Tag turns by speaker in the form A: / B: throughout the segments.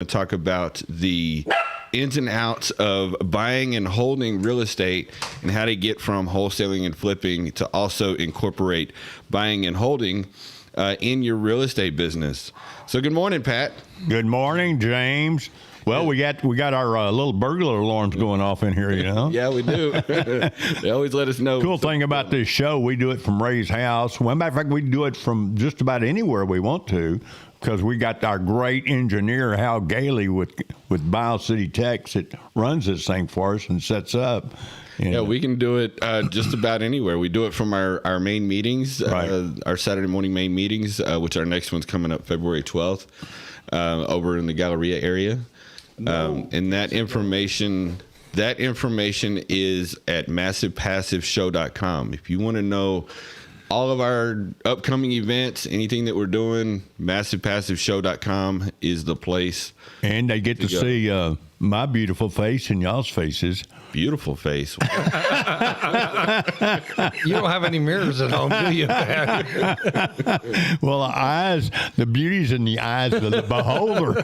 A: to talk about the ins and outs of buying and holding real estate and how to get from wholesaling and flipping to also incorporate buying and holding in your real estate business. So good morning, Pat.
B: Good morning, James. Well, we got our little burglar alarms going off in here, you know?
A: Yeah, we do. They always let us know.
B: Cool thing about this show, we do it from Ray's house. Well, matter of fact, we do it from just about anywhere we want to, because we got our great engineer, Hal Gailey, with Bio City Techs that runs this thing for us and sets up.
A: Yeah, we can do it just about anywhere. We do it from our main meetings,
B: right.
A: Our Saturday morning main meetings, which our next one's coming up February 12th over in the Galleria area. And that information is at massivepassiveshow.com. If you want to know all of our upcoming events, anything that we're doing, massivepassiveshow.com is the place.
B: And they get to see my beautiful face and y'all's faces.
A: Beautiful face.
C: You don't have any mirrors at home, do you?
B: Well, the beauty's in the eyes of the beholder.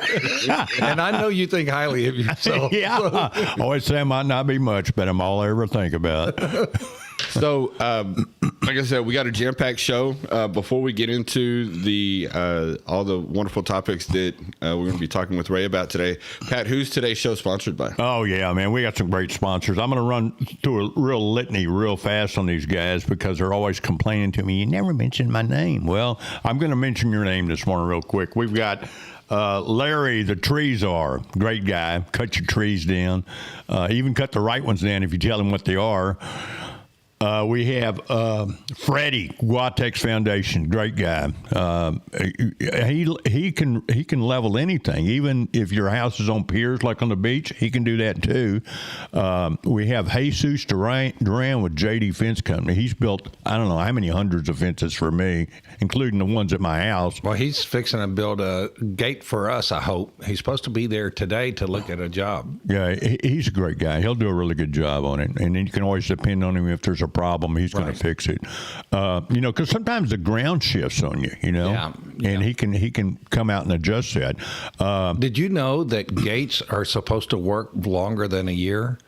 C: And I know you think highly of yourself.
B: Yeah. I always say I might not be much, but I'm all I ever think about.
A: So, like I said, we got a jam-packed show. Before we get into all the wonderful topics that we're going to be talking with Ray about today, Pat, who's today's show sponsored by?
B: Oh, yeah, man. We got some great sponsors. I'm going to run through a real litany real fast on these guys because they're always complaining to me, you never mentioned my name. Well, I'm going to mention your name this morning real quick. We've got Larry, the tree czar, great guy. Cut your trees down. Even cut the right ones down if you tell him what they are. We have Freddie, Guatex Foundation, great guy. He can level anything, even if your house is on piers like on the beach. He can do that too. We have Jesus Duran with JD Fence Company. He's built I don't know how many hundreds of fences for me, including the ones at my house.
C: Well, he's fixing to build a gate for us. I hope he's supposed to be there today to look at a job.
B: Yeah, he's a great guy. He'll do a really good job on it, and then you can always depend on him if there's a problem. He's going to fix it. Because sometimes the ground shifts on you. And he can come out and adjust that.
C: Did you know that gates are supposed to work longer than a year?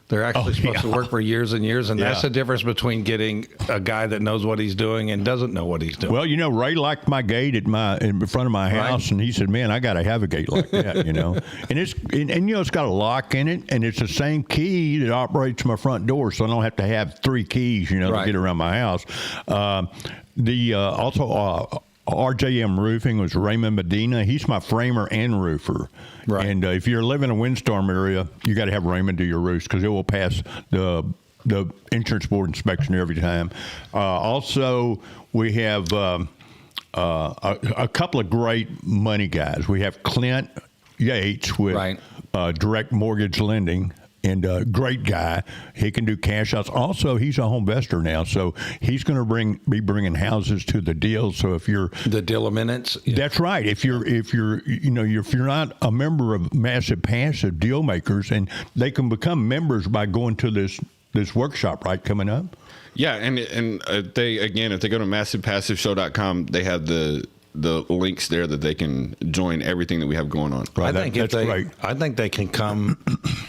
C: They're actually supposed to work for years and years, and that's the difference between getting a guy that knows what he's doing and doesn't know what he's doing.
B: Well, Ray liked my gate in front of my house, and he said, "Man, I got to have a gate like that." And it's got a lock in it, and it's the same key that operates my front door, so I don't have to have three keys, to get around my house. RJM Roofing was Raymond Medina. He's my framer and roofer. Right. And if you're living in a windstorm area, you got to have Raymond do your roofs because it will pass the insurance board inspection every time. Also, we have a couple of great money guys. We have Clint Yates with Direct Mortgage Lending. And a great guy. He can do cash outs. Also, he's a home investor now, so he's going to be bringing houses to the deal. So if you're
C: the deal minutes,
B: that's right. If you're not a member of Massive Passive Deal Makers, and they can become members by going to this workshop coming up.
A: Yeah, and if they go to massivepassiveshow.com, they have the links there that they can join everything that we have going on.
B: Right,
C: I think they can come.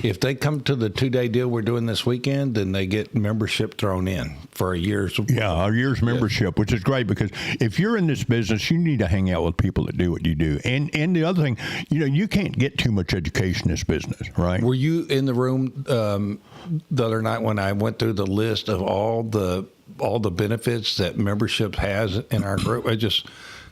C: If they come to the 2-day deal we're doing this weekend, then they get membership thrown in for a year's.
B: Yeah, a year's membership, which is great because if you're in this business, you need to hang out with people that do what you do. And the other thing, you can't get too much education in this business, right?
C: Were you in the room the other night when I went through the list of all the benefits that membership has in our group?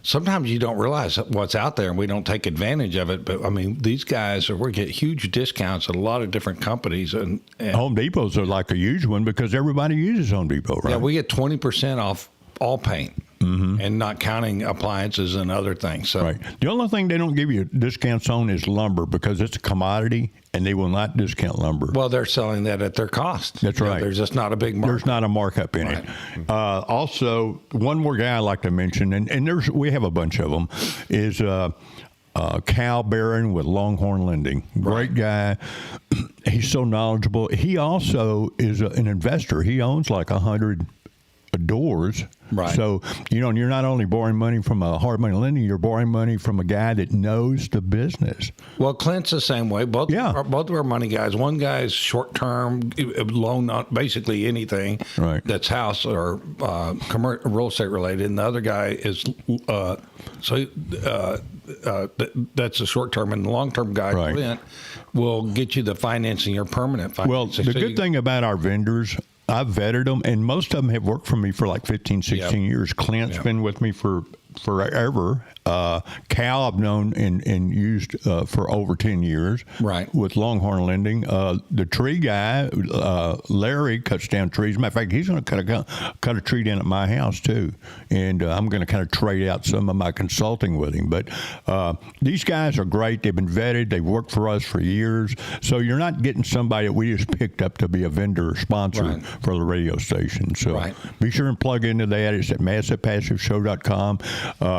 C: Sometimes you don't realize what's out there and we don't take advantage of it. But, these guys we get huge discounts at a lot of different companies. And
B: Home Depots are like a huge one because everybody uses Home Depot, right?
C: Yeah, we get 20% off all paint. Mm-hmm. And not counting appliances and other things. So.
B: Right. The only thing they don't give you discounts on is lumber because it's a commodity and they will not discount lumber.
C: Well, they're selling that at their cost.
B: That's right.
C: There's just not a big markup.
B: There's not a markup in it. Also, one more guy I like to mention, and we have a bunch of them, is Cal Barron with Longhorn Lending. Great guy. He's so knowledgeable. He also is an investor. He owns like 100 doors.
C: Right.
B: So, you're not only borrowing money from a hard money lender, you're borrowing money from a guy that knows the business.
C: Well, Clint's the same way. Both of our money guys. One guy's short term loan on basically anything that's house or commercial real estate related, and the other guy is that's a short term, and the long term guy, Clint, will get you the financing, your permanent financing.
B: Well, the good thing about our vendors, I've vetted them, and most of them have worked for me for like 15, 16 years. Clint's been with me for forever. Cal I've known and used for over 10 years.
C: Right.
B: With Longhorn Lending. The tree guy, Larry, cuts down trees. Matter of fact, he's going to cut a tree down at my house too. And I'm going to kind of trade out some of my consulting with him. But these guys are great. They've been vetted. They've worked for us for years. So you're not getting somebody that we just picked up to be a vendor or sponsor for the radio station. So be sure and plug into that. It's at massivepassiveshow.com.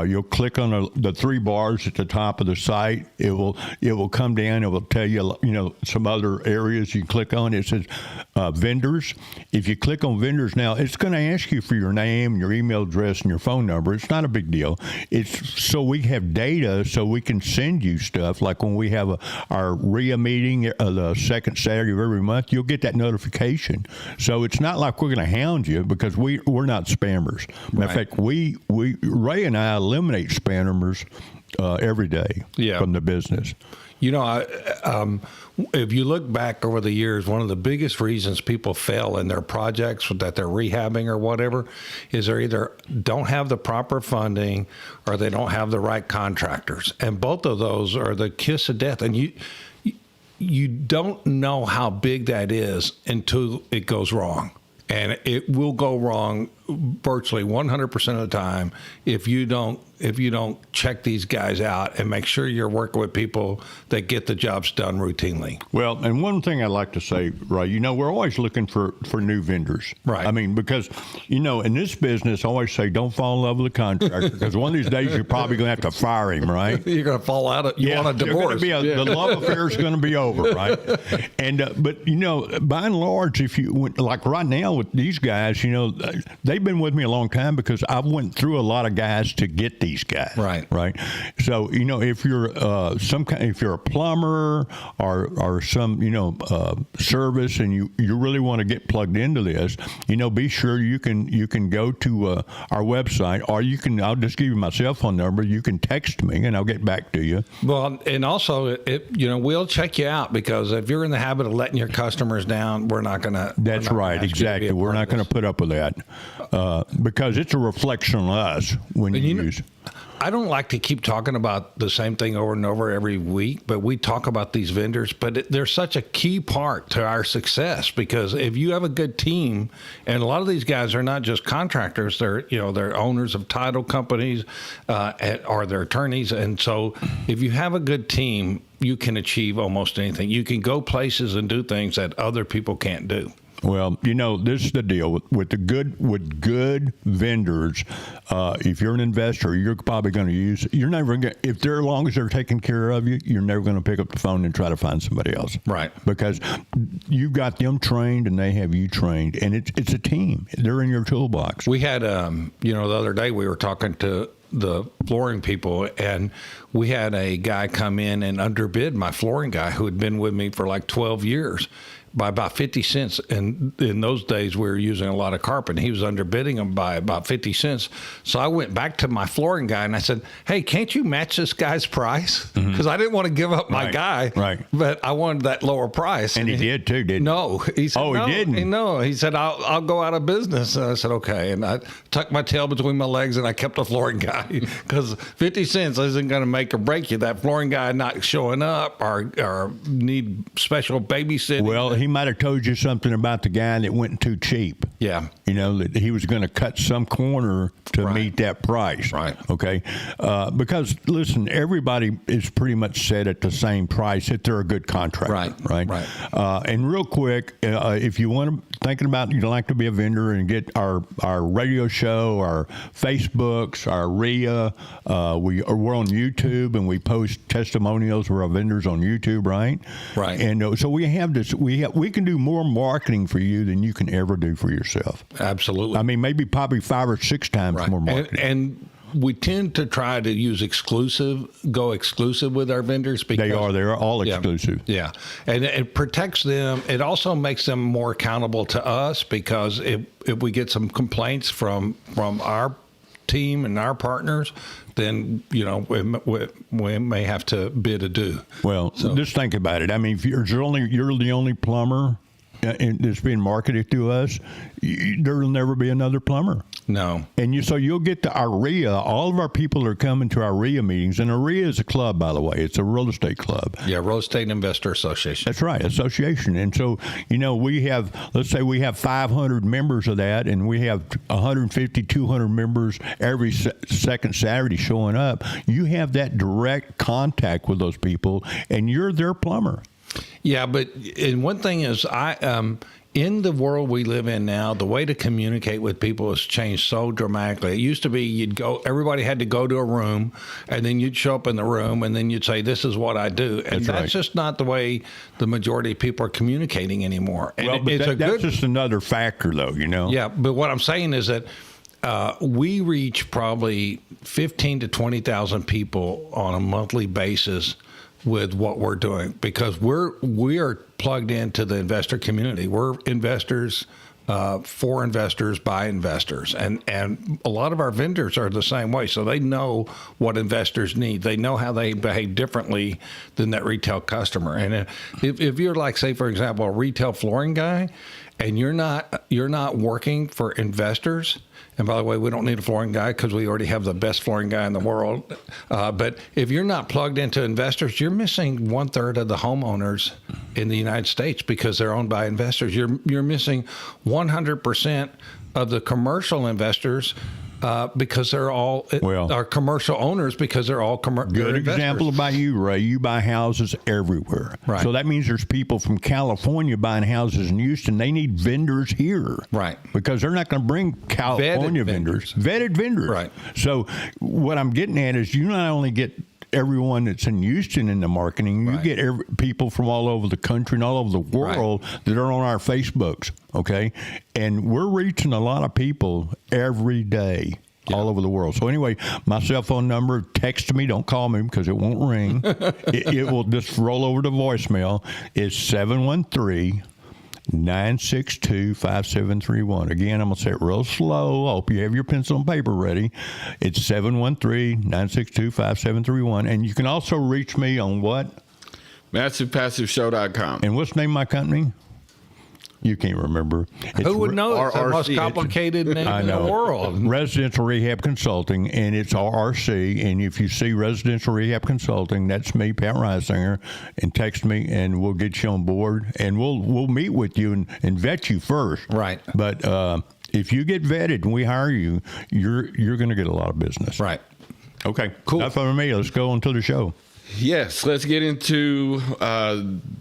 B: You'll click on the three bars at the top of the site. It will come down. It will tell you some other areas you click on. It says vendors. If you click on vendors now, it's going to ask you for your name, your email address, and your phone number. It's not a big deal. It's so we have data so we can send you stuff. Like when we have our RIA meeting the second Saturday of every month, you'll get that notification. So it's not like we're going to hound you because we're not spammers. Matter of fact, Ray and I eliminate spammers every day from the business.
C: If you look back over the years, one of the biggest reasons people fail in their projects that they're rehabbing or whatever is they either don't have the proper funding or they don't have the right contractors. And both of those are the kiss of death. And you don't know how big that is until it goes wrong. And it will go wrong virtually 100% of the time if you don't check these guys out and make sure you're working with people that get the jobs done routinely.
B: Well, and one thing I'd like to say, Ray, we're always looking for new vendors.
C: Right.
B: I mean, because, in this business, I always say don't fall in love with a contractor because one of these days you're probably going to have to fire him, right?
C: You're going to fall out of, you want a divorce.
B: The love affair is going to be over, right? And, but, by and large, if you went, like right now with these guys, they've been with me a long time because I went through a lot of guys to get these guys. Right. So, if you're if you're a plumber or some, service and you really want to get plugged into this, be sure you can go to our website or I'll just give you my cell phone number. You can text me and I'll get back to you.
C: Well, and also, we'll check you out because if you're in the habit of letting your customers down, we're not going to.
B: That's right. Exactly. We're not going to put up with that because it's a reflection on us when you use.
C: I don't like to keep talking about the same thing over and over every week, but we talk about these vendors, but they're such a key part to our success because if you have a good team, and a lot of these guys are not just contractors, they're owners of title companies or they're attorneys. And so if you have a good team, you can achieve almost anything. You can go places and do things that other people can't do.
B: Well, this is the deal with good vendors. If you're an investor, you're probably going to use. You're never going to, if they're as long as they're taking care of you, you're never going to pick up the phone and try to find somebody else.
C: Right.
B: Because you've got them trained and they have you trained, and it's a team. They're in your toolbox.
C: We had, the other day we were talking to the flooring people, and we had a guy come in and underbid my flooring guy who had been with me for like 12 years. By about 50 cents. And in those days, we were using a lot of carpet. And he was underbidding them by about 50 cents. So I went back to my flooring guy and I said, hey, can't you match this guy's price? Because I didn't want to give up my guy.
B: Right.
C: But I wanted that lower price.
B: And he did too, didn't he?
C: No. He said,
B: he didn't?
C: No. He said, I'll go out of business. And I said, okay. And I tucked my tail between my legs and I kept the flooring guy. Because 50 cents isn't going to make or break you. That flooring guy not showing up or need special babysitting.
B: Well, he might have told you something about the guy that went too cheap.
C: Yeah.
B: That he was going to cut some corner to meet that price.
C: Right.
B: Okay. Because, listen, everybody is pretty much set at the same price if they're a good contractor.
C: Right.
B: And real quick, if you want to thinking about you'd like to be a vendor and get our radio show, our Facebooks, our RIA, we're on YouTube and we post testimonials for our vendors on YouTube, right?
C: Right.
B: And so we have this. We can do more marketing for you than you can ever do for yourself.
C: Absolutely.
B: I mean, probably 5 or 6 times more marketing.
C: And we tend to try to go exclusive with our vendors because
B: they're all exclusive.
C: Yeah. And it protects them. It also makes them more accountable to us because if we get some complaints from our team and our partners, then we may have to bid adieu.
B: Well, just think about it. I mean, if you're the only plumber and it's being marketed to us, there'll never be another plumber.
C: No.
B: And so you'll get to our RIA. All of our people are coming to our RIA meetings. And a RIA is a club, by the way. It's a real estate club.
C: Yeah, Real Estate Investor Association.
B: That's right, association. And so, let's say we have 500 members of that, and we have 150, 200 members every second Saturday showing up. You have that direct contact with those people, and you're their plumber.
C: Yeah, and one thing is, in the world we live in now, the way to communicate with people has changed so dramatically. It used to be everybody had to go to a room, and then you'd show up in the room, and then you'd say, "This is what I do," and that's just not the way the majority of people are communicating anymore. And
B: well, that's just another factor, though.
C: Yeah, but what I'm saying is that we reach probably 15 to 20,000 people on a monthly basis with what we're doing because we are plugged into the investor community. We're investors for investors by investors, and a lot of our vendors are the same way. So they know what investors need. They know how they behave differently than that retail customer. And if you're like, say, for example, a retail flooring guy, and you're not working for investors. And by the way, we don't need a flooring guy because we already have the best flooring guy in the world. But if you're not plugged into investors, you're missing 1/3 of the homeowners in the United States because they're owned by investors. You're missing 100% of the commercial investors because they're all are commercial owners because they're all commercial.
B: Good example about you, Ray. You buy houses everywhere.
C: Right.
B: So that means there's people from California buying houses in Houston. They need vendors here.
C: Right.
B: Because they're not going to bring California vendors. Vetted vendors.
C: Right.
B: So what I'm getting at is you not only get everyone that's in Houston in the marketing, you get people from all over the country and all over the world that are on our Facebooks, okay? And we're reaching a lot of people every day all over the world. So anyway, my cell phone number, text me, don't call me because it won't ring. it will just roll over to voicemail. It's 713-962-5731. Again, I'm going to say it real slow. I hope you have your pencil and paper ready. It's 713-962-5731. And you can also reach me on what?
A: MassivePassiveShow.com.
B: And what's the name of my company? You can't remember.
C: Who would know? It's the most complicated name in the world.
B: Residential Rehab Consulting, and it's RRC. And if you see Residential Rehab Consulting, that's me, Pat Reisinger, and text me, and we'll get you on board, and we'll meet with you and vet you first.
C: Right.
B: But if you get vetted and we hire you, you're going to get a lot of business.
C: Right.
B: Okay.
C: Cool.
B: Enough of me. Let's go on to the show.
A: Yes, let's get into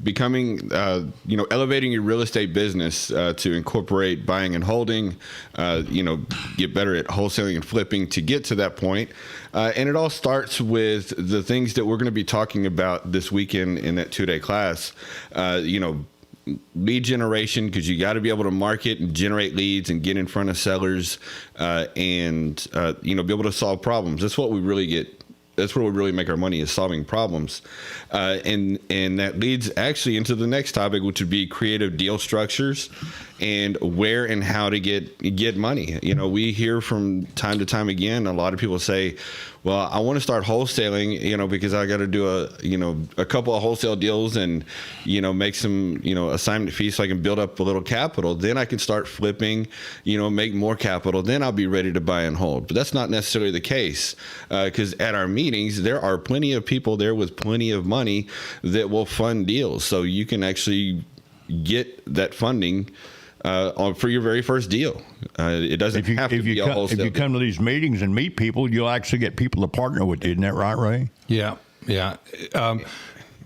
A: becoming, elevating your real estate business to incorporate buying and holding, get better at wholesaling and flipping to get to that point. And it all starts with the things that we're going to be talking about this weekend in that 2-day class. Lead generation, because you got to be able to market and generate leads and get in front of sellers and be able to solve problems. That's what we really get. That's where we really make our money, is solving problems. And that leads actually into the next topic, which would be creative deal structures and where and how to get money. We hear from time to time again, a lot of people say, well, I want to start wholesaling, because I got to do a couple of wholesale deals and, make some, assignment fees so I can build up a little capital. Then I can start flipping, make more capital. Then I'll be ready to buy and hold. But that's not necessarily the case, because at our meetings, there are plenty of people there with plenty of money that will fund deals. So you can actually get that funding for your very first deal. It doesn't have to be a wholesale.
B: If you come to these meetings and meet people, you'll actually get people to partner with you. Isn't that right, Ray?
C: Yeah.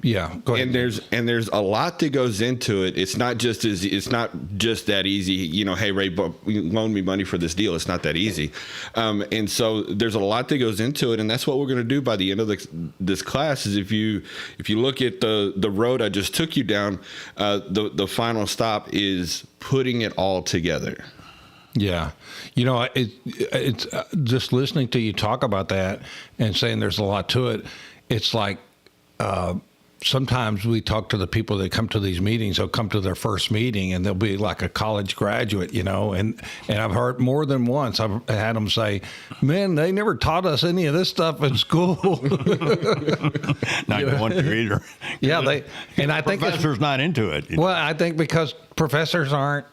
C: Yeah, go ahead.
A: And there's a lot that goes into it. It's not just that easy. You know, hey Ray, loan me money for this deal. It's not that easy. And so there's a lot that goes into it, and that's what we're going to do by the end of this class. Is if you look at the road I just took you down, the final stop is putting it all together.
C: Yeah. You know, it's just listening to you talk about that and saying there's a lot to it. It's like, sometimes we talk to the people that come to these meetings. They'll come to their first meeting and they'll be like a college graduate, you know, and I've heard more than once, I've had them say, man, they never taught us any of this stuff in school.
B: Not want to either.
C: Yeah. I think
B: professor's not into it.
C: Well, I think because professors aren't,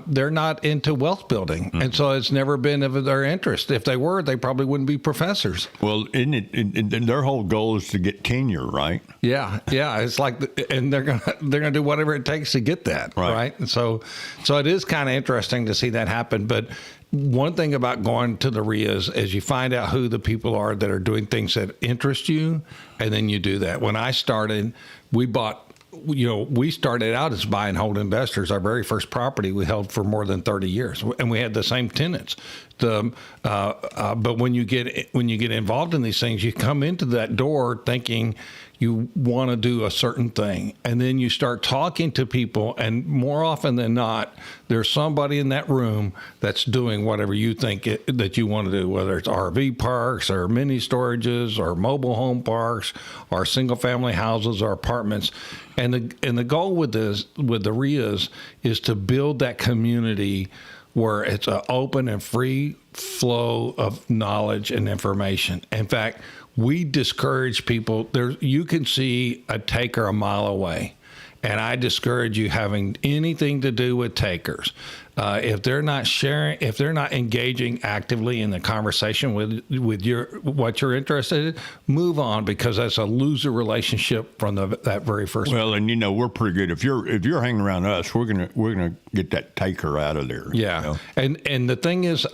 C: they're not into wealth building. And so it's never been of their interest. If they were, they probably wouldn't be professors.
B: Well, their whole goal is to get tenure, right?
C: Yeah. Yeah. It's like, and they're going to do whatever it takes to get that. Right. And so it is kind of interesting to see that happen. But one thing about going to the RIAs is you find out who the people are that are doing things that interest you. And then you do that. When I started, we started out as buy and hold investors. Our very first property we held for more than 30 years, and we had the same tenants. But when you get involved in these things, you come into that door thinking you want to do a certain thing, and then you start talking to people, and more often than not, there's somebody in that room that's doing whatever you think that you want to do, whether it's RV parks or mini storages or mobile home parks or single family houses or apartments. And the goal with the RIAs is to build that community where it's an open and free flow of knowledge and information. In fact, we discourage people. You can see a taker a mile away, and I discourage you having anything to do with takers. If they're not sharing, if they're not engaging actively in the conversation with what you're interested in, move on, because that's a loser relationship from that very first.
B: Well, and we're pretty good. If you're hanging around us, we're gonna get that taker out of there.
C: Yeah, and the thing is,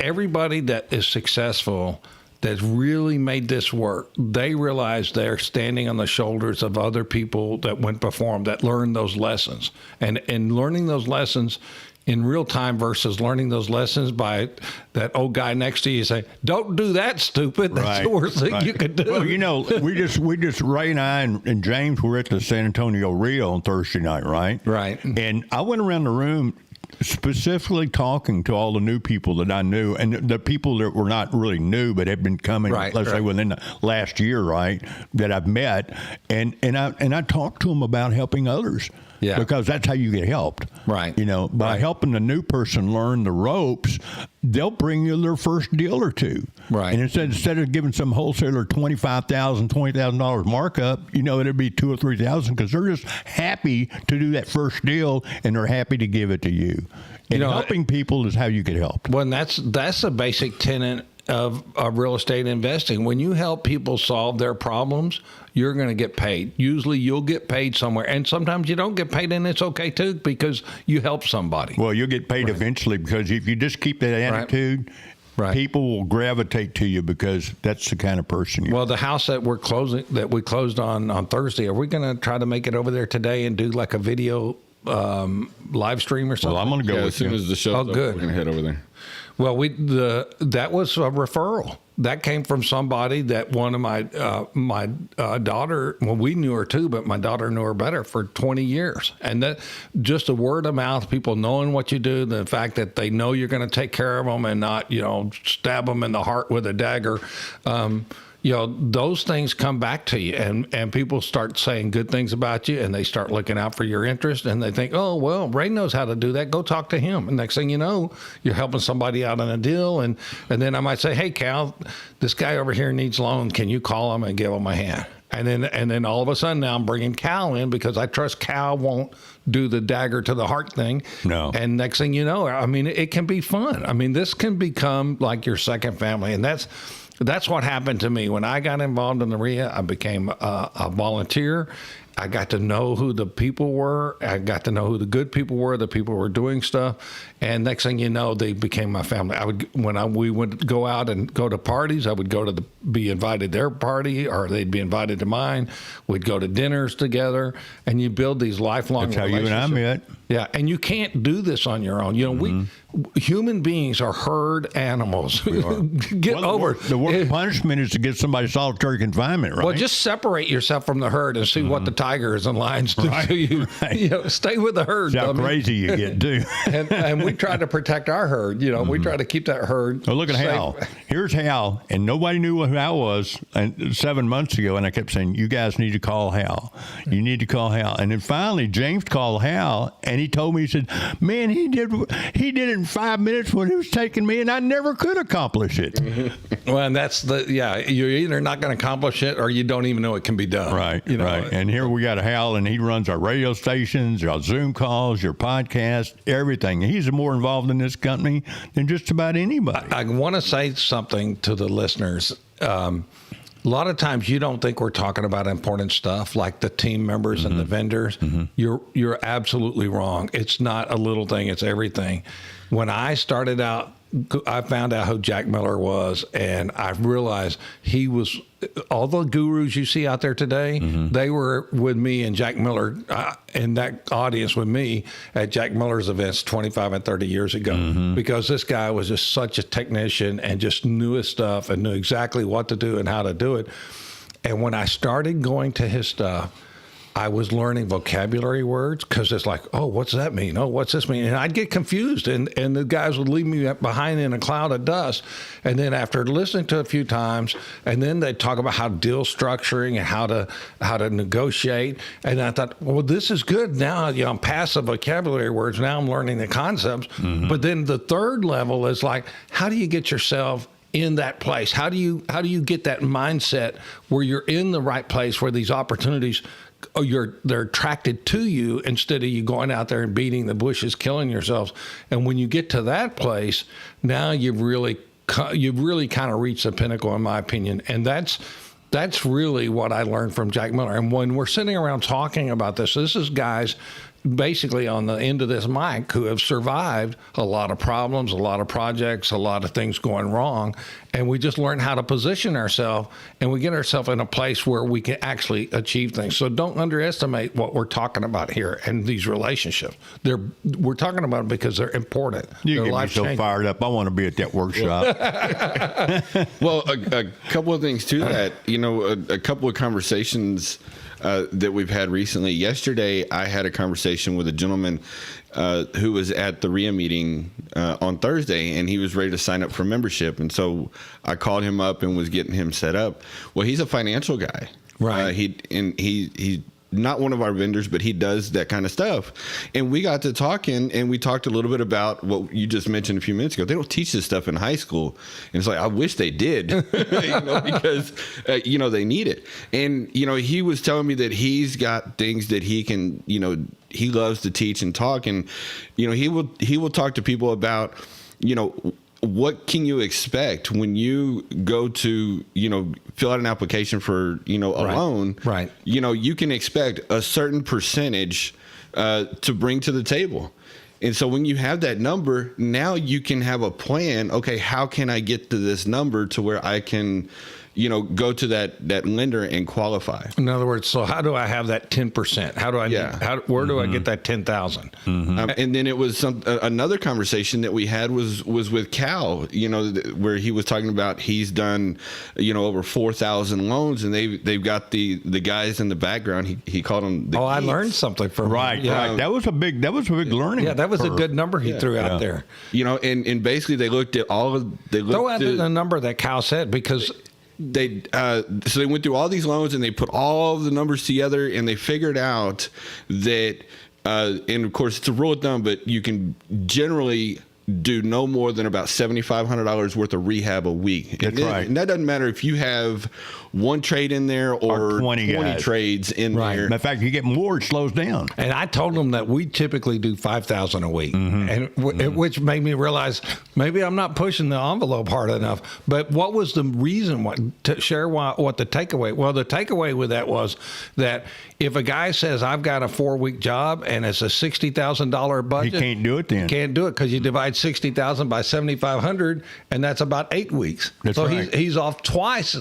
C: everybody that is successful, that's really made this work, they realize they're standing on the shoulders of other people that went before them, that learned those lessons, and learning those lessons in real time versus learning those lessons by that old guy next to you saying, "Don't do that, stupid." That's the worst thing you could do.
B: Well, we just Ray and I and James were at the San Antonio Rio on Thursday night, right?
C: Right.
B: And I went around the room specifically talking to all the new people that I knew, and the people that were not really new but had been coming, let's say within the last year, right, that I've met, and I talked to them about helping others. Yeah. Because that's how you get helped. Right. By helping the new person learn the ropes, they'll bring you their first deal or two. Right. And instead of giving some wholesaler $25,000, $20,000 markup, it'd be $2,000 or $3,000, because they're just happy to do that first deal, and they're happy to give it to you. And helping people is how you get helped.
C: Well, and that's a basic tenet of real estate investing. When you help people solve their problems, you're going to get paid. Usually you'll get paid somewhere. And sometimes you don't get paid, and it's okay too, because you help somebody.
B: Well, you'll get paid eventually, because if you just keep that attitude, people will gravitate to you, because that's the kind of person you are.
C: Well, the house that we closed on Thursday, are we going to try to make it over there today and do like a video live stream or something?
B: Well, I'm going to go with
A: as soon as the show's over, we're going to head over there.
C: Well, that was a referral. That came from somebody that one of my daughter, well, we knew her too, but my daughter knew her better for 20 years. And that just a word of mouth, people knowing what you do, the fact that they know you're going to take care of them and not, stab them in the heart with a dagger. Those things come back to you, and people start saying good things about you, and they start looking out for your interest, and they think, oh, well, Ray knows how to do that. Go talk to him. And next thing you know, you're helping somebody out on a deal. And then I might say, hey, Cal, this guy over here needs loan. Can you call him and give him a hand? And then all of a sudden now I'm bringing Cal in, because I trust Cal won't do the dagger to the heart thing. No. And next thing you know, it can be fun. This can become like your second family. And that's what happened to me. When I got involved in the RIA, I became a volunteer. I got to know who the people were. I got to know who the good people were, the people who were doing stuff. And next thing you know, they became my family. We would go out and go to parties, I would go to be invited to their party, or they'd be invited to mine. We'd go to dinners together, and you build these lifelong relationships.
B: That's how you and I met.
C: Yeah, and you can't do this on your own. You know, human beings are herd animals. Get over it.
B: The worst punishment is to get somebody solitary confinement, right?
C: Well, just separate yourself from the herd and see what the tigers and lions do to you. You know, stay with the herd.
B: How crazy you get, too.
C: and we try to protect our herd. You know, we try to keep that herd.
B: Oh, look at
C: safe.
B: Hal. Here's Hal, and nobody knew who Hal was 7 months ago, and I kept saying, you guys need to call Hal. You need to call Hal. And then finally, James called Hal, and he told me, he said, man, he did it in 5 minutes when he was taking me, and I never could accomplish it.
C: Well, and that's you're either not going to accomplish it, or you don't even know it can be done.
B: Right,
C: you know?
B: right. And here we got Hal, and he runs our radio stations, our Zoom calls, your podcast, everything. He's more involved in this company than just about anybody.
C: I want to say something to the listeners. A lot of times you don't think we're talking about important stuff like the team members and the vendors. You're absolutely wrong. It's not a little thing. It's everything. When I started out, I found out who Jack Miller was, and I realized he was all the gurus you see out there today. They were with me and Jack Miller in that audience with me at Jack Miller's events 25 and 30 years ago, because this guy was just such a technician and just knew his stuff and knew exactly what to do and how to do it. And when I started going to his stuff, I was learning vocabulary words, because it's like, oh, what's that mean? Oh, what's this mean? And I'd get confused, and the guys would leave me behind in a cloud of dust. And then after listening to it a few times, and then they'd talk about how deal structuring and how to negotiate. And I thought, well, this is good. Now, I'm past the vocabulary words. Now I'm learning the concepts. But then the third level is like, how do you get yourself in that place? How do you get that mindset where you're in the right place, where these opportunities, they're attracted to you, instead of you going out there and beating the bushes, killing yourselves. And when you get to that place, now you've really kind of reached the pinnacle, in my opinion. And that's really what I learned from Jack Miller. And when we're sitting around talking about this is guys basically on the end of this mic who have survived a lot of problems, a lot of projects, a lot of things going wrong. And we just learn how to position ourselves, and we get ourselves in a place where we can actually achieve things. So don't underestimate what we're talking about here and these relationships. We're talking about them because they're important.
B: You get me so fired up. I want to be at that workshop.
A: Well, a couple of things to that. A couple of conversations that we've had recently. Yesterday, I had a conversation with a gentleman who was at the RIA meeting on Thursday, and he was ready to sign up for membership. And so I called him up and was getting him set up. Well, he's a financial guy.
C: Right.
A: He's not one of our vendors, but he does that kind of stuff. And we got to talking, and we talked a little bit about what you just mentioned a few minutes ago. They don't teach this stuff in high school. And it's like, I wish they did, because, they need it. And, he was telling me that he's got things that he can, he loves to teach and talk. And, he will talk to people about, what can you expect when you go to, fill out an application for, a loan?
C: Right.
A: You can expect a certain percentage to bring to the table. And so when you have that number, now you can have a plan. Okay, how can I get to this number to where I can, go to that lender and qualify?
C: In other words, so how do I have that 10%? How do I? Yeah. Where do I get that 10,000?
A: And then it was another conversation that we had was with Cal, where he was talking about he's done, over 4,000 loans, and they've got the guys in the background. He called them.
C: I learned something from
B: right.
C: Yeah.
B: Right. That was a big learning.
C: Yeah, that was a good number he threw out there.
A: And basically they looked at all of
C: throw out the number that Cal said, because
A: so they went through all these loans, and they put all of the numbers together, and they figured out that and of course it's a rule of thumb, but you can generally do no more than about $7,500 worth of rehab a week.
B: That's right.
A: And that doesn't matter if you have one trade in there or
B: 20 guys.
A: trades in
C: Right.
A: there.
B: Matter of fact, you get more, it slows down.
C: And I told them that we typically do 5,000 a week, and which made me realize maybe I'm not pushing the envelope hard enough. But what was the reason? To share what the takeaway? Well, the takeaway with that was that if a guy says I've got a 4-week job and it's a $60,000 budget,
B: He can't do it then.
C: Can't do it because you divide 60,000 by 7,500, and that's about 8 weeks.
B: That's
C: so
B: right.
C: he's off twice,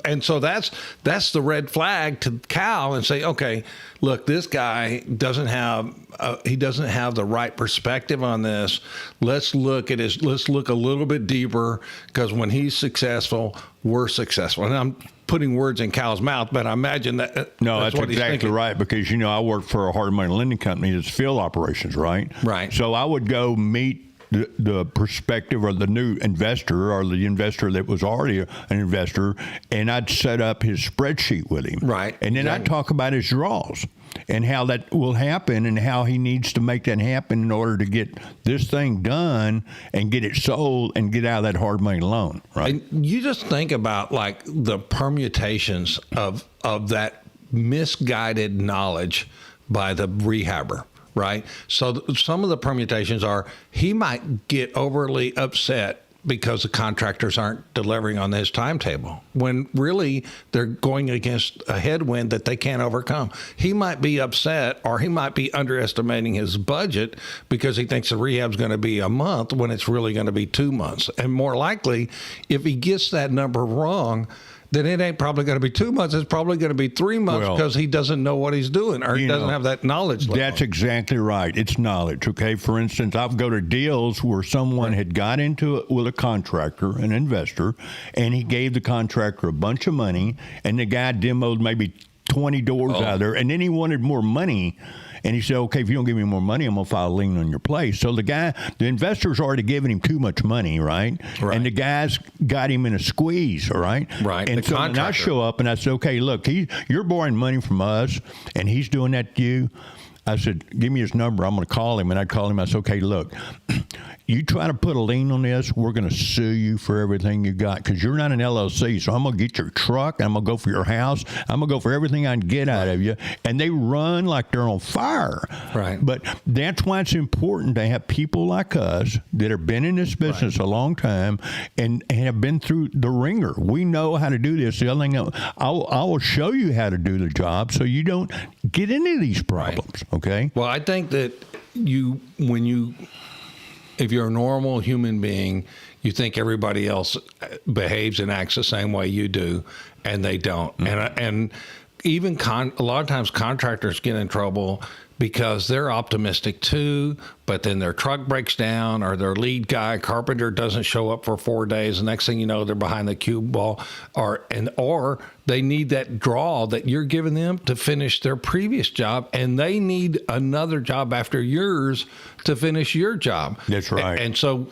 C: and so that's the red flag to Cal and say, okay, look, this guy doesn't have the right perspective on this. Let's look a little bit deeper, because when he's successful, we're successful. And I'm putting words in Cal's mouth, but I imagine that.
B: No, that's
C: what he's
B: exactly
C: thinking.
B: right, because, I work for a hard money lending company that's field operations, right?
C: Right.
B: So I would go meet the perspective or the new investor or the investor that was already an investor, and I'd set up his spreadsheet with him.
C: Right.
B: And then I'd talk about his draws and how that will happen and how he needs to make that happen in order to get this thing done and get it sold and get out of that hard money loan, right?
C: And you just think about like the permutations of that misguided knowledge by the rehabber, right? So some of the permutations are he might get overly upset because the contractors aren't delivering on his timetable, when really they're going against a headwind that they can't overcome. He might be upset, or he might be underestimating his budget because he thinks the rehab's going to be a month when it's really going to be 2 months. And more likely, if he gets that number wrong, then it ain't probably going to be 2 months. It's probably going to be 3 months,
B: Well,
C: because he doesn't know what he's doing, or he doesn't have that knowledge level.
B: That's exactly right. It's knowledge, okay? For instance, I'll go to deals where someone had got into it with a contractor, an investor, and he gave the contractor a bunch of money, and the guy demoed maybe 20 doors out there, and then he wanted more money. And he said, okay, if you don't give me more money, I'm going to file a lien on your place. So the investor's already given him too much money, right? And the guy's got him in a squeeze, all right?
C: Right.
B: And
C: The
B: so then I
C: contractor.
B: show up and I said, okay, look, you're borrowing money from us, and he's doing that to you. I said, give me his number. I'm going to call him. And I'd call him. I said, okay, look, you try to put a lien on this, we're going to sue you for everything you got, because you're not an LLC. So I'm going to get your truck, and I'm going to go for your house. I'm going to go for everything I can get out of you. And they run like they're on fire.
C: Right.
B: But that's why it's important to have people like us that have been in this business a long time and have been through the ringer. We know how to do this. The other thing, I will show you how to do the job so you don't get into these problems. Okay.
C: Well, I think that if you're a normal human being, you think everybody else behaves and acts the same way you do, and they don't. And even a lot of times contractors get in trouble because they're optimistic too, but then their truck breaks down, or their lead guy, carpenter, doesn't show up for 4 days. The next thing you know, they're behind the cue ball, or they need that draw that you're giving them to finish their previous job, and they need another job after yours to finish your job.
B: That's right.
C: And so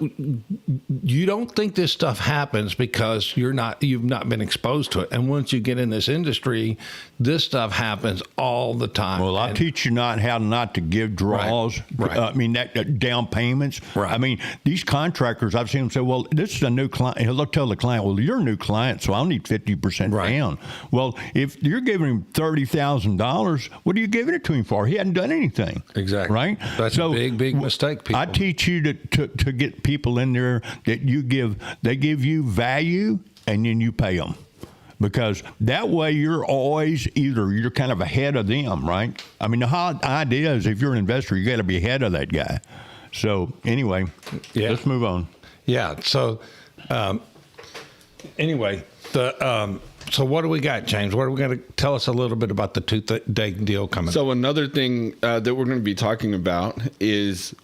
C: you don't think this stuff happens because you've not been exposed to it. And once you get in this industry, this stuff happens all the time.
B: Well, I teach you how not to give draws.
C: Right.
B: I mean, that down payments.
C: Right.
B: I mean, these contractors, I've seen them say, well, this is a new client. He'll tell the client, well, you're a new client, so I'll need 50% down. Well, if you're giving him $30,000, what are you giving it to him for? He hadn't done anything.
C: Exactly.
B: Right?
C: That's a big mistake, people.
B: I teach you to get people in there that they give you value, and then you pay them. Because that way you're kind of ahead of them, right? I mean, the whole idea is if you're an investor, you got to be ahead of that guy. So anyway, let's move on.
C: Yeah. So anyway, so what do we got, James? What are we going to tell us a little bit about the 2-day deal coming up?
A: So another thing that we're going to be talking about is,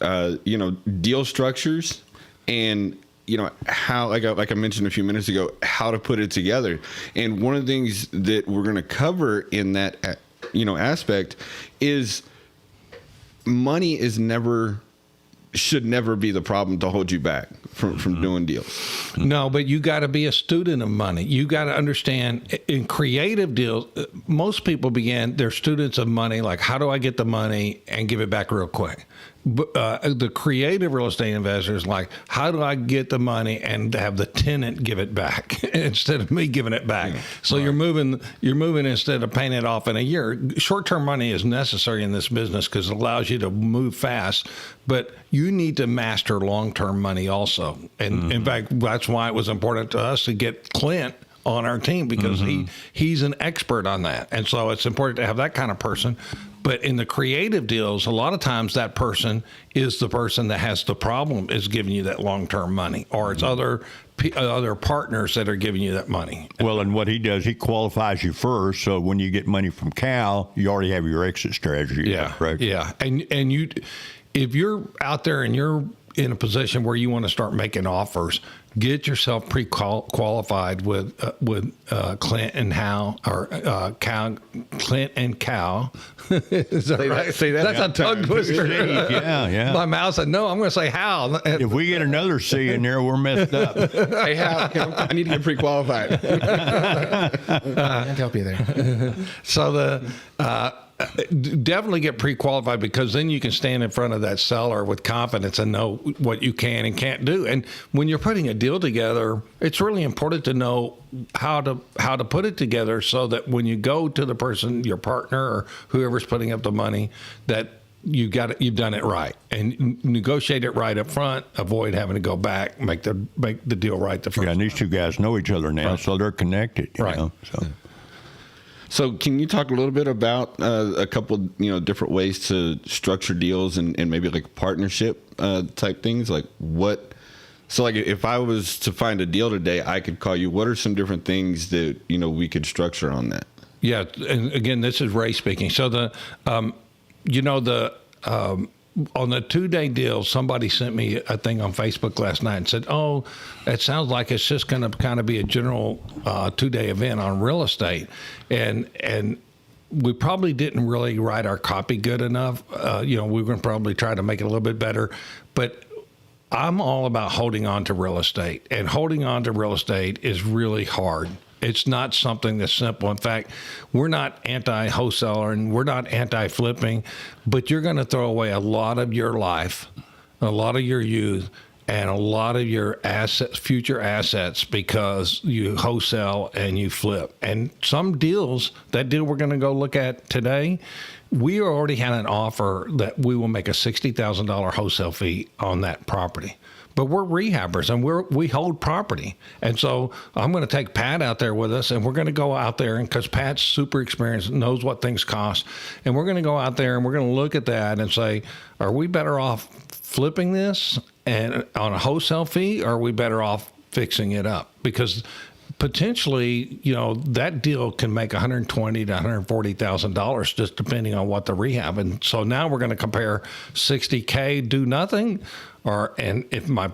A: deal structures and, how, like I mentioned a few minutes ago, how to put it together. And one of the things that we're going to cover in that, aspect is money should never be the problem to hold you back from doing deals.
C: No, but you got to be a student of money. You got to understand, in creative deals, most people they're students of money. Like, how do I get the money and give it back real quick? the creative real estate investor is like, how do I get the money and have the tenant give it back instead of me giving it back? So you're moving instead of paying it off in a year. Short-term money is necessary in this business because it allows you to move fast, but you need to master long-term money also. And in fact, that's why it was important to us to get Clint on our team, because he's an expert on that. And so it's important to have that kind of person. But in the creative deals, a lot of times that person is the person that has the problem, is giving you that long-term money, or it's other partners that are giving you that money.
B: Well, and what he does, he qualifies you first. So when you get money from Cal, you already have your exit strategy.
C: Yeah,
B: correct?
C: Yeah. And you, if you're out there and you're in a position where you want to start making offers, get yourself pre-qualified with Clint and Hal, or Cal, Clint and Cal. Is that right?
A: Say that.
C: That's a tongue twister.
B: Yeah.
C: My mouth said, no, I'm going to say Hal.
B: If we get another C in there, we're messed up.
A: Hey, Hal, I need to get pre-qualified.
D: Can't help you there.
C: So definitely get pre-qualified, because then you can stand in front of that seller with confidence and know what you can and can't do. And when you're putting a deal together, it's really important to know how to put it together, so that when you go to the person, your partner or whoever's putting up the money, that you've done it right, and negotiate it right up front. Avoid having to go back, make the deal right the first
B: Yeah, and these
C: time.
B: two guys know each other now, so they're connected. You know, so.
A: So can you talk a little bit about a couple, different ways to structure deals and maybe like partnership type things? Like what? So like if I was to find a deal today, I could call you. What are some different things that we could structure on that? Yeah,
C: and again, this is Ray speaking. So on the 2-day deal, somebody sent me a thing on Facebook last night and said, "Oh, it sounds like it's just going to kind of be a general 2-day event on real estate," and we probably didn't really write our copy good enough. We were going to probably try to make it a little bit better, but I'm all about holding on to real estate, and holding on to real estate is really hard. It's not something that's simple. In fact, we're not anti-wholesaler and we're not anti-flipping, but you're going to throw away a lot of your life, a lot of your youth, and a lot of your assets, future assets, because you wholesale and you flip. And some deals, that deal we're going to go look at today, we already had an offer that we will make a $60,000 wholesale fee on that property. But we're rehabbers and we hold property. And so I'm going to take Pat out there with us, and we're going to go out there, and because Pat's super experienced, knows what things cost. And we're going to go out there and we're going to look at that and say, are we better off flipping this and on a wholesale fee, or are we better off fixing it up? Because potentially, that deal can make $120,000 to $140,000 just depending on what the rehab. And so now we're going to compare $60K, do nothing, and if my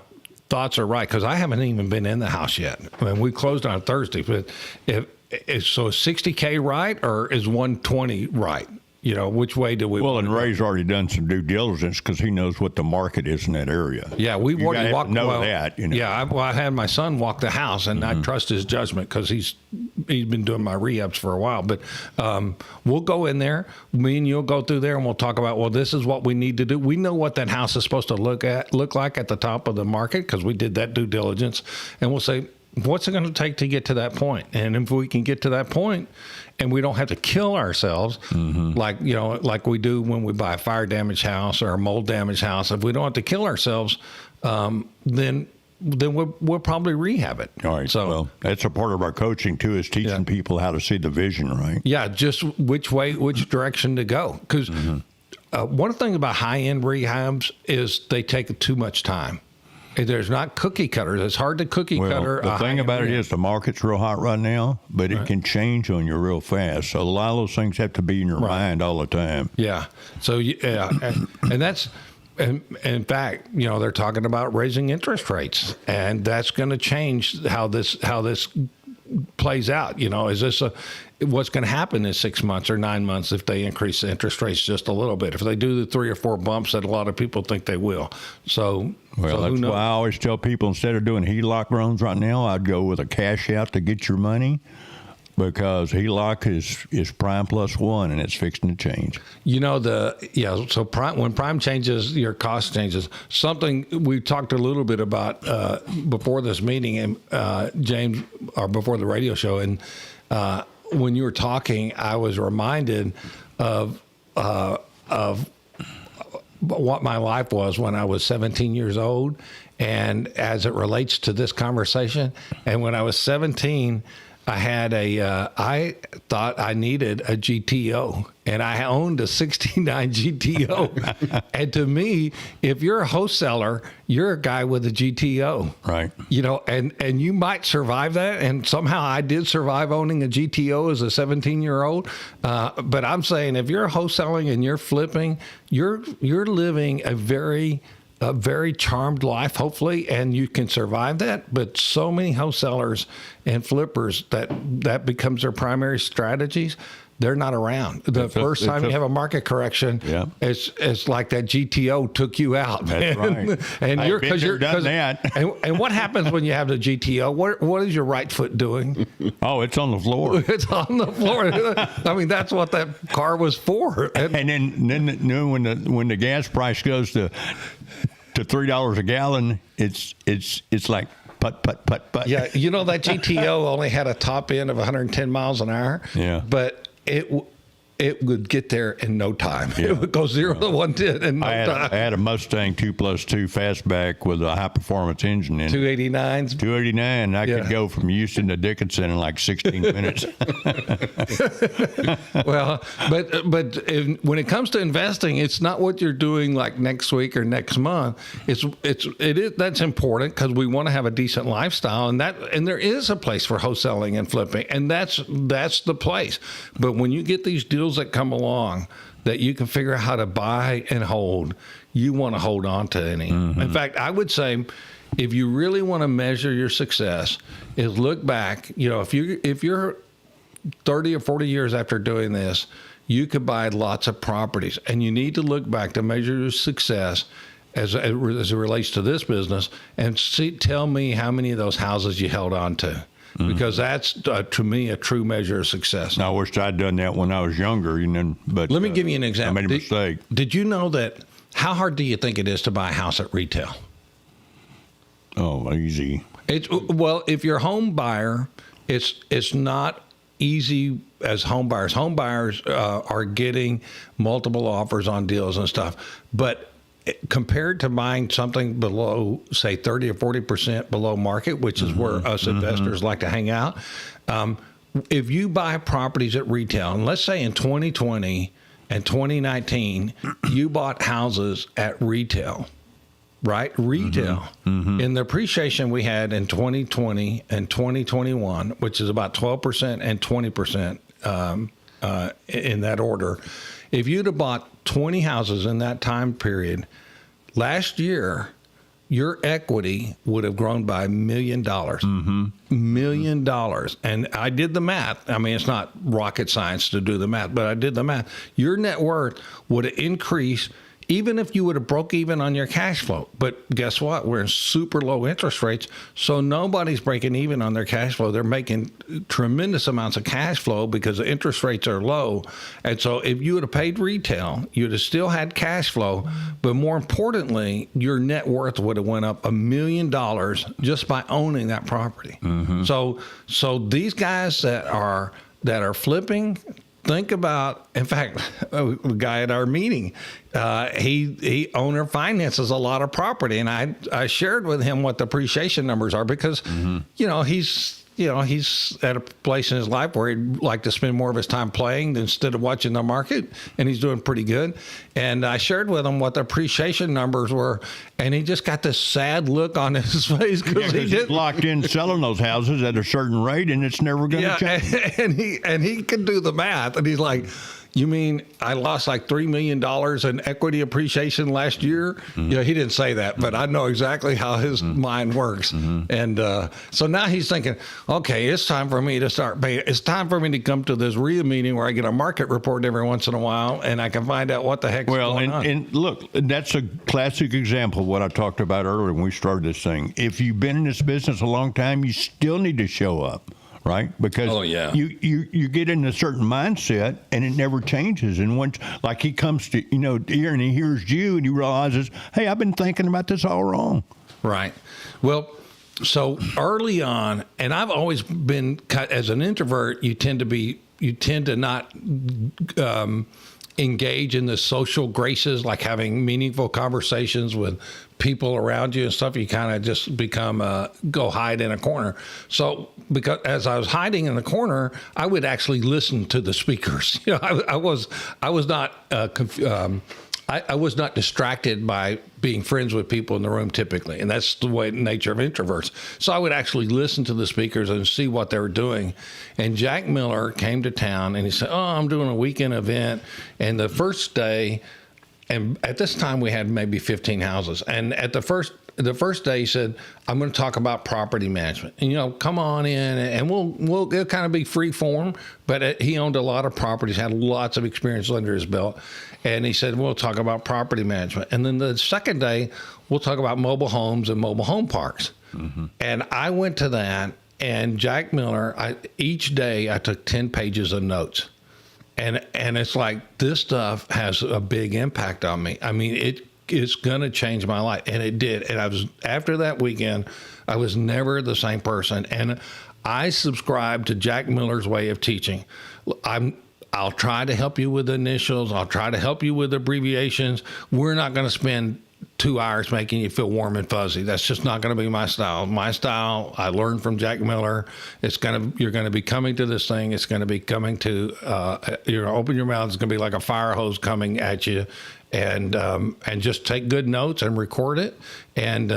C: thoughts are right, because I haven't even been in the house yet. I mean, we closed on Thursday, but is $60K right, or is 120 right? Which way do we?
B: Well, and Ray's already done some due diligence because he knows what the market is in that area.
C: Yeah, we've already walked.
B: That.
C: Yeah, I had my son walk the house, and I trust his judgment because he's been doing my rehabs for a while. But we'll go in there. Me and you'll go through there, and we'll talk about. Well, this is what we need to do. We know what that house is supposed to look like at the top of the market because we did that due diligence, and we'll say, what's it going to take to get to that point? And if we can get to that point, and we don't have to kill ourselves, like we do when we buy a fire damaged house or a mold damaged house, if we don't have to kill ourselves, then we'll probably rehab it.
B: All right.
C: So,
B: well, that's a part of our coaching too, is teaching people how to see the vision, right?
C: Yeah, just which direction to go. Because one thing about high end rehabs is they take too much time. There's not cookie cutters. It's hard to cookie cutter.
B: The thing about it is the market's real hot right now, but it can change on you real fast. So a lot of those things have to be in your mind all the time.
C: Yeah. So and that's, and in fact, they're talking about raising interest rates, and that's going to change how this plays out. Is this what's going to happen in 6 months or 9 months if they increase the interest rates just a little bit? If they do the 3 or 4 bumps that a lot of people think they will. So,
B: that's why I always tell people, instead of doing HELOC loans right now, I'd go with a cash out to get your money. because HELOC is prime plus one, and it's fixing to change.
C: So when prime changes, your cost changes. Something we talked a little bit about before this meeting, and James, or before the radio show, and when you were talking, I was reminded of what my life was when I was 17 years old, and as it relates to this conversation. And when I was 17, I thought I needed a GTO, and I owned a 69 GTO. And to me, if you're a wholesaler, you're a guy with a GTO.
B: Right.
C: And you might survive that. And somehow I did survive owning a GTO as a 17-year-old. But I'm saying if you're wholesaling and you're flipping, you're living a very charmed life, hopefully, and you can survive that. But so many wholesalers and flippers that becomes their primary strategies, they're not around. The first time you have a market correction, it's like that GTO took you out.
B: That's right.
C: And
B: you're done that.
C: And what happens when you have the GTO? What is your right foot doing?
B: Oh, it's on the floor.
C: It's on the floor. I mean, that's what that car was for.
B: And then when the gas price goes to $3 a gallon, it's like put.
C: Yeah, that GTO only had a top end of 110 miles an hour.
B: Yeah,
C: but it would get there in no time. Yeah. It would go 0 to 110 in no time.
B: I had a Mustang 2+2 fastback with a high performance engine in
C: 289s.
B: 289. I could go from Houston to Dickinson in like 16 minutes.
C: Well, but when it comes to investing, it's not what you're doing like next week or next month. It is that's important because we want to have a decent lifestyle, and there is a place for wholesaling and flipping, and that's the place. But when you get these deals that come along that you can figure out how to buy and hold, you want to hold on to any. Mm-hmm. In fact, I would say if you really want to measure your success, is look back. If you're 30 or 40 years after doing this, you could buy lots of properties, and you need to look back to measure your success as it relates to this business, and tell me how many of those houses you held on to. Because that's, to me, a true measure of success.
B: Now, I wish I'd done that when I was younger, but
C: let me give you an example.
B: I made a mistake.
C: Did you know that? How hard do you think it is to buy a house at retail?
B: Oh, easy.
C: If you're a home buyer, it's not easy as home buyers. Home buyers are getting multiple offers on deals and stuff, but compared to buying something below, say, 30 or 40% below market, which is where us investors like to hang out, if you buy properties at retail, and let's say in 2020 and 2019, you bought houses at retail, right? Retail. Mm-hmm. In the appreciation we had in 2020 and 2021, which is about 12% and 20% in that order, if you'd have bought 20 houses in that time period, last year, your equity would have grown by $1 million. $1 million. And I did the math. I mean, it's not rocket science to do the math, but I did the math. Your net worth would have increased even if you would have broke even on your cash flow. But guess what? We're in super low interest rates, so nobody's breaking even on their cash flow. They're making tremendous amounts of cash flow because the interest rates are low. And so if you would have paid retail, you'd have still had cash flow. But more importantly, your net worth would have went up $1 million just by owning that property. Mm-hmm. So these guys that are flipping, think about, in fact, a guy at our meeting, he owner finances a lot of property, and I shared with him what the appreciation numbers are because, he's at a place in his life where he'd like to spend more of his time playing instead of watching the market, and he's doing pretty good. And I shared with him what the appreciation numbers were, and he just got this sad look on his face because
B: he's locked in selling those houses at a certain rate, and it's never going to change.
C: And he can do the math, and he's like, you mean I lost like $3 million in equity appreciation last year? Mm-hmm. Yeah, he didn't say that, but I know exactly how his mind works. Mm-hmm. And so now he's thinking, okay, it's time for me to start paying. It's time for me to come to this RIA meeting where I get a market report every once in a while, and I can find out what the heck's going on.
B: And look, that's a classic example of what I talked about earlier when we started this thing. If you've been in this business a long time, you still need to show up. right? Because
C: Oh, yeah.
B: you get in a certain mindset and it never changes. And once, like, he comes to, here and he hears you and he realizes, hey, I've been thinking about this all wrong.
C: Right. Well, so early on, and I've always been, as an introvert, you tend to not engage in the social graces, like having meaningful conversations with people around you and stuff. You kind of just become go hide in a corner. So because as I was hiding in the corner, I would actually listen to the speakers. I was not I was not distracted by being friends with people in the room typically, and that's the nature of introverts. So I would actually listen to the speakers and see what they were doing. And Jack Miller came to town, and he said, "Oh, I'm doing a weekend event." And the first day, and at this time we had maybe 15 houses, and at the first day he said, "I'm going to talk about property management. And, come on in, and it'll kind of be free form." But he owned a lot of properties, had lots of experience under his belt. And he said, we'll talk about property management. And then the second day, we'll talk about mobile homes and mobile home parks. Mm-hmm. And I went to that, and Jack Miller, each day I took 10 pages of notes. And it's like, this stuff has a big impact on me. I mean, it's going to change my life. And it did. And after that weekend, I was never the same person. And I subscribe to Jack Miller's way of teaching. I'll try to help you with initials. I'll try to help you with abbreviations. We're not going to spend 2 hours making you feel warm and fuzzy. That's just not going to be my style. My style, I learned from Jack Miller. You're going to be coming to this thing. It's going to be coming to, you're going to open your mouth. It's going to be like a fire hose coming at you. And just take good notes and record it. And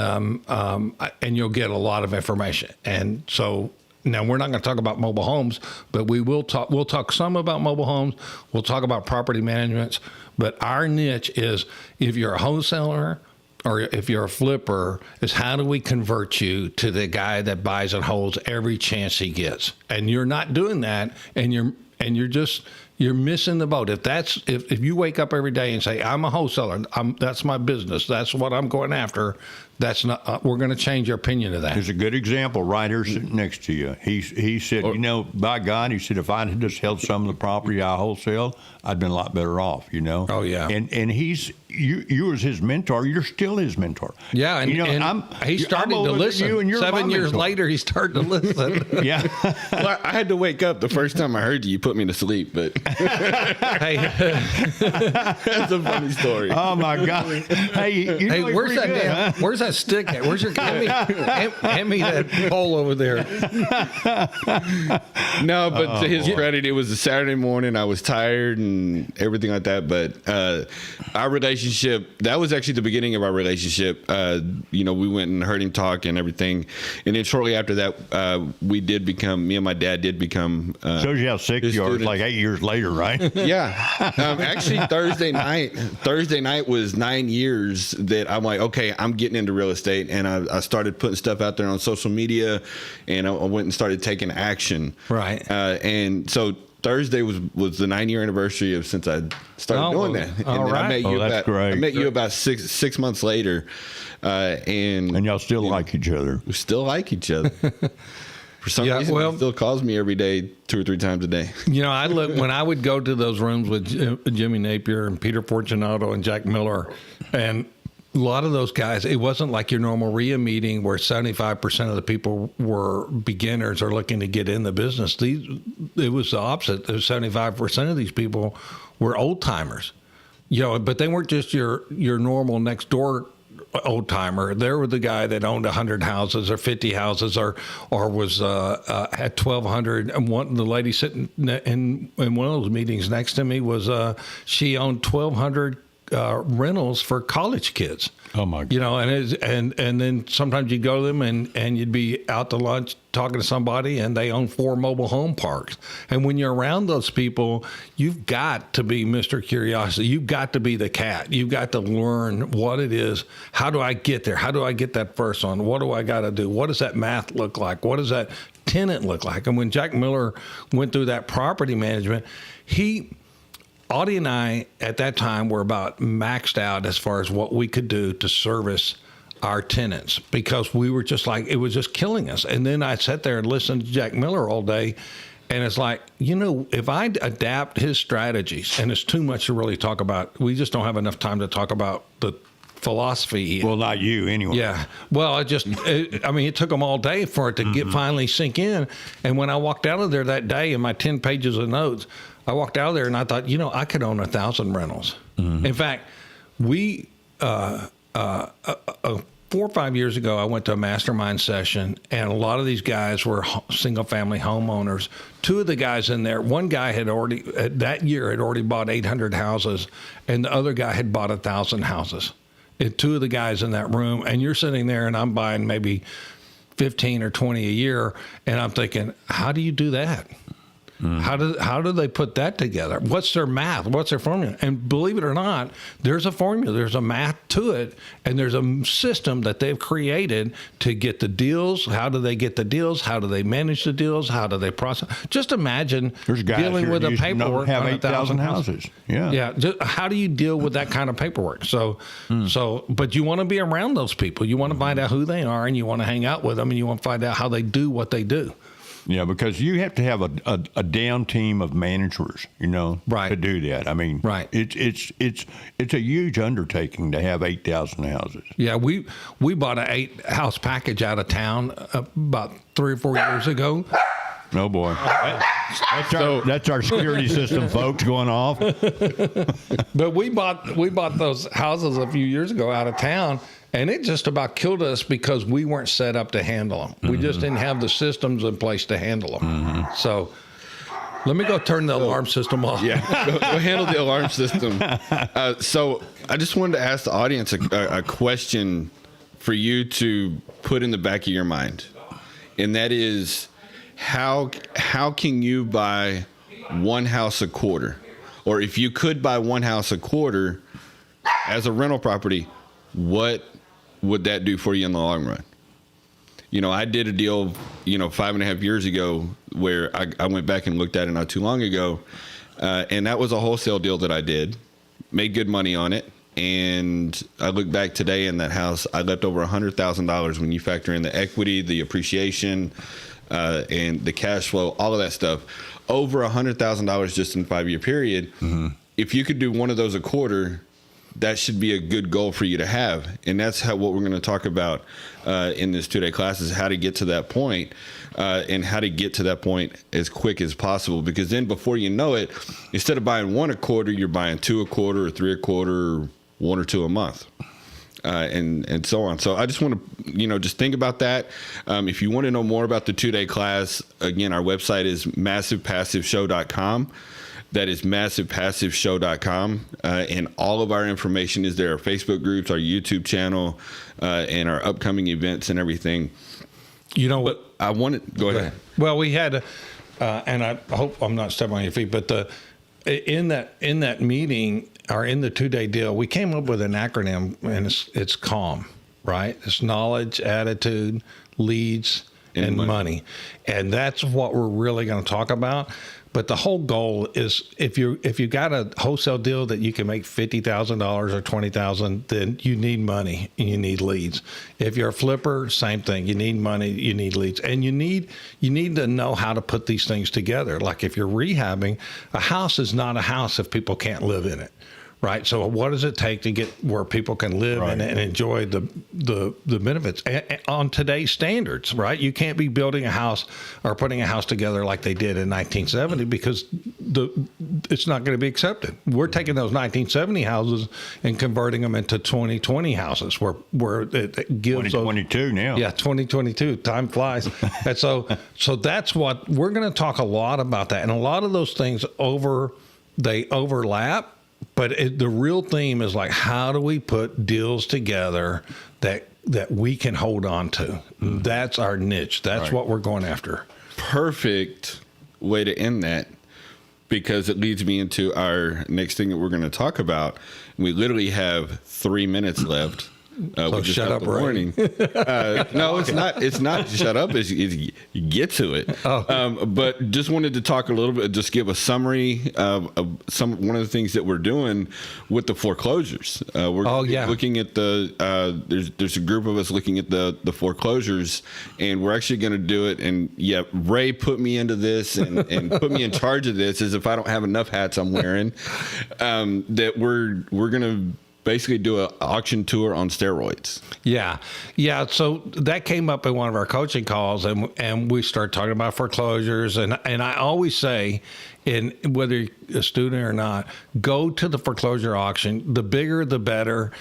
C: you'll get a lot of information. And so, now, we're not going to talk about mobile homes, but we'll talk some about mobile homes. We'll talk about property management. But our niche is, if you're a wholesaler or if you're a flipper, is how do we convert you to the guy that buys and holds every chance he gets? And you're not doing that, and you're missing the boat. If you wake up every day and say, I'm a wholesaler, that's my business, that's what I'm going after, that's not. We're going to change your opinion of that.
B: There's a good example right here sitting next to you. He said, by God, he said, if I had just held some of the property I wholesale, I'd been a lot better off.
C: Oh yeah.
B: And you was his mentor. You're still his mentor.
C: Yeah, and he started to listen. And 7 years later, he started to listen.
B: Yeah.
A: Well, I had to wake up the first time I heard you. You put me to sleep, but
C: Hey,
A: that's a funny story.
B: Oh my God. Hey,
C: where's that stick at? Where's your hand me that pole over there?
A: No, but to his credit, it was a Saturday morning. I was tired and everything like that. But our relationship, that was actually the beginning of our relationship. We went and heard him talk and everything. And then shortly after that, me and my dad did become.
B: Shows you how sick you are. It's like 8 years later, right?
A: Yeah. Actually, Thursday night was 9 years that I'm like, okay, I'm getting into real estate. And I started putting stuff out there on social media, and I went and started taking action.
C: Right.
A: And so Thursday was the 9-year anniversary of since I started doing that. And
C: all right.
B: I
A: met you about six months later. And
B: y'all still like each other.
A: We still like each other. For some reason, he still calls me every day, 2 or 3 times a day.
C: I look when I would go to those rooms with Jimmy Napier and Peter Fortunato and Jack Miller, and a lot of those guys, it wasn't like your normal RIA meeting where 75% of the people were beginners or looking to get in the business. It was the opposite. 75% of these people were old timers, but they weren't just your normal next door old timer. They were the guy that owned 100 houses or 50 houses or was had 1,200. And the lady sitting in one of those meetings next to me was she owned 1,200 rentals for college kids.
B: Oh my God.
C: And then sometimes you'd go to them and you'd be out to lunch talking to somebody and they own 4 mobile home parks. And when you're around those people, you've got to be Mr. Curiosity. You've got to be the cat. You've got to learn what it is. How do I get there? How do I get that first one? What do I got to do? What does that math look like? What does that tenant look like? And when Jack Miller went through that property management, Audie and I, at that time, were about maxed out as far as what we could do to service our tenants because we were just like, it was just killing us. And then I sat there and listened to Jack Miller all day. And it's like, if I adapt his strategies, and it's too much to really talk about, we just don't have enough time to talk about the philosophy.
B: Well, not you anyway.
C: Yeah. Well, it took them all day for it to finally sink in. And when I walked out of there that day in my 10 pages of notes, I walked out of there and I thought, I could own 1,000 rentals. In fact, we, 4 or 5 years ago, I went to a mastermind session, and a lot of these guys were single-family homeowners. Two of the guys in there, one guy had already bought 800 houses, and the other guy had bought 1,000 houses. And two of the guys in that room, and you're sitting there, and I'm buying maybe 15 or 20 a year, and I'm thinking, how do you do that? How do they put that together? What's their math? What's their formula? And believe it or not, there's a formula. There's a math to it, and there's a system that they've created to get the deals. How do they get the deals? How do they manage the deals? How do they process? Just imagine dealing with the paperwork
B: have
C: on
B: 8,000 houses.
C: Yeah. How do you deal with that kind of paperwork? But you want to be around those people. You want to find out who they are, and you want to hang out with them, and you want to find out how they do what they do.
B: Yeah, because you have to have a down team of managers,
C: right,
B: to do that. I mean,
C: right.
B: It's a huge undertaking to have 8,000 houses.
C: Yeah, we bought an 8-house package out of town about 3 or 4 years ago.
B: Oh boy, that's our security system, folks, going off.
C: But we bought those houses a few years ago out of town. And it just about killed us because we weren't set up to handle them. We just didn't have the systems in place to handle them. So let me go turn the alarm system off.
A: Yeah, go handle the alarm system. So I just wanted to ask the audience a question for you to put in the back of your mind. And that is, how can you buy one house a quarter? Or if you could buy one house a quarter as a rental property, what would that do for you in the long run? I did a deal, 5.5 years ago where I went back and looked at it not too long ago. And that was a wholesale deal that I did, made good money on it. And I look back today in that house, I left over $100,000 when you factor in the equity, the appreciation, and the cash flow, all of that stuff, over $100,000 just in a 5-year period. If you could do one of those a quarter, that should be a good goal for you to have. And that's what we're going to talk about in this 2-day class, is how to get to that point, and how to get to that point as quick as possible. Because then before you know it, instead of buying one a quarter, you're buying 2 a quarter or 3 a quarter, or 1 or 2 a month. And so on. So I just want to, just think about that. If you want to know more about the 2-day class, again, our website is massivepassiveshow.com. That is massivepassiveshow.com. And all of our information is there. Our Facebook groups, our YouTube channel, and our upcoming events and everything.
C: You know what?
A: I wanted, go ahead.
C: Well, we had, and I hope I'm not stepping on your feet, but in that meeting, or in the 2-day deal, we came up with an acronym, and it's CALM, right? It's knowledge, attitude, leads, and money. And that's what we're really going to talk about. But the whole goal is, if you got a wholesale deal that you can make $50,000 or $20,000, then you need money and you need leads. If you're a flipper, same thing. You need money, you need leads, and you need to know how to put these things together. Like if you're rehabbing, a house is not a house if people can't live in it. Right. So what does it take to get where people can live and enjoy the benefits on today's standards? Right. You can't be building a house or putting a house together like they did in 1970 because it's not going to be accepted. We're taking those 1970 houses and converting them into 2020 houses where it gives
B: 2022 now.
C: Yeah, 2022. Time flies. And so that's what we're going to talk a lot about that. And a lot of those things overlap. But the real theme is like, how do we put deals together that we can hold on to? That's our niche. That's what we're going after.
A: Perfect way to end that, because it leads me into our next thing that we're going to talk about. We literally have 3 minutes left.
C: So
A: we just
C: shut
A: got
C: up,
A: the
C: Ray.
A: warning. No, it's not. It's not shut up. It's you get to it. But just wanted to talk a little bit. Just give a summary of one of the things that we're doing with the foreclosures. We're looking at the. There's a group of us looking at the foreclosures, and we're actually going to do it. And Ray put me into this and put me in charge of this, as if I don't have enough hats I'm wearing. That we're going to basically do an auction tour on steroids.
C: Yeah. So that came up in one of our coaching calls, and we started talking about foreclosures. And I always say, whether you're a student or not, go to the foreclosure auction. The bigger, the better.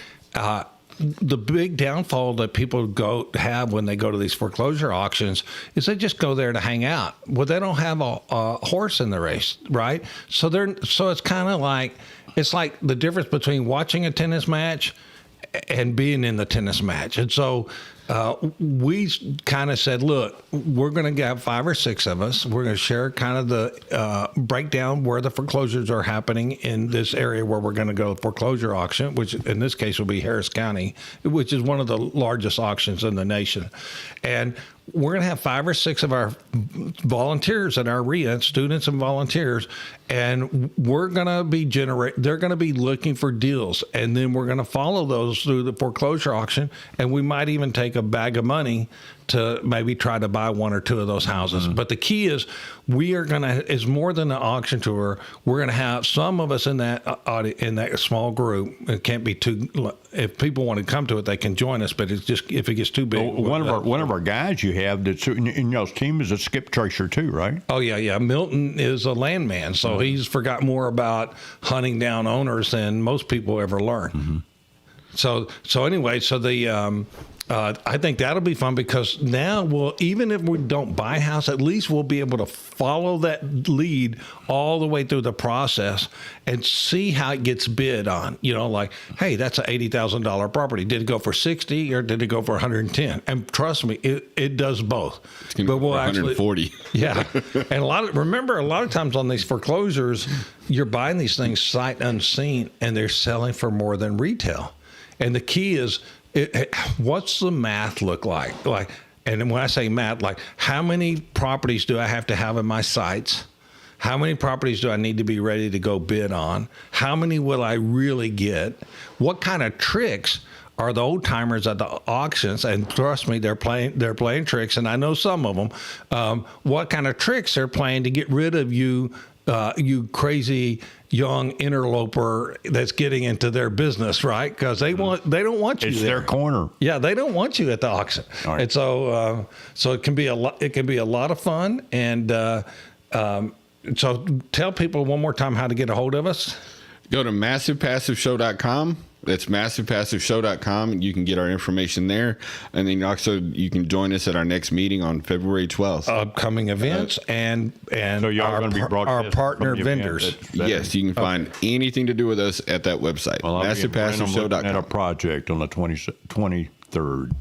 C: The big downfall that people have when they go to these foreclosure auctions is they just go there to hang out. Well, they don't have a horse in the race, right? So it's kind of like, it's like the difference between watching a tennis match and being in the tennis match. And so we kind of said, look, we're going to have 5 or 6 of us. We're going to share kind of the breakdown where the foreclosures are happening in this area where we're going to go foreclosure auction, which in this case will be Harris County, which is one of the largest auctions in the nation. And we're going to have 5 or 6 of our volunteers at our RIA, students and volunteers, and we're going to be they're going to be looking for deals, and then we're going to follow those through the foreclosure auction, and we might even take a bag of money to maybe try to buy 1 or 2 of those houses. But the key is it's more than an auction tour. We're going to have some of us in that small group. It can't be too, if people want to come to it, they can join us, but it's just, if it gets too big.
B: One of our guys you have that's in y'all's team is a skip tracer too, right?
C: Oh yeah. Milton is a landman, so he's forgot more about hunting down owners than most people ever learn. So anyway, I think that'll be fun, because now even if we don't buy a house, at least we'll be able to follow that lead all the way through the process and see how it gets bid on. Like, hey, that's an $80,000 property. Did it go for 60 or did it go for 110? And trust me, it does both.
A: It's going to be 140.
C: Yeah. And a lot of times on these foreclosures, you're buying these things sight unseen, and they're selling for more than retail. And the key is, what's the math look like? And when I say math, like, how many properties do I have to have in my sights? How many properties do I need to be ready to go bid on? How many will I really get? What kind of tricks are the old timers at the auctions? And trust me, they're playing tricks, and I know some of them. What kind of tricks they're playing to get rid of you? You crazy young interloper that's getting into their business, right? Because they don't want you.
B: It's
C: there.
B: their corner.
C: Yeah, they don't want you at the auction,
B: right.
C: And so it can be a lot. It can be a lot of fun. And so tell people one more time how to get a hold of us.
A: Go to MassivePassiveShow.com. That's MassivePassiveShow.com. You can get our information there. And then also you can join us at our next meeting on February 12th.
C: Upcoming events and
B: so y'all are going to be
C: our partner vendors.
A: Yes, you can find anything to do with us at that website.
B: Well,
A: MassivePassiveShow.com.
B: At a project on the 23rd.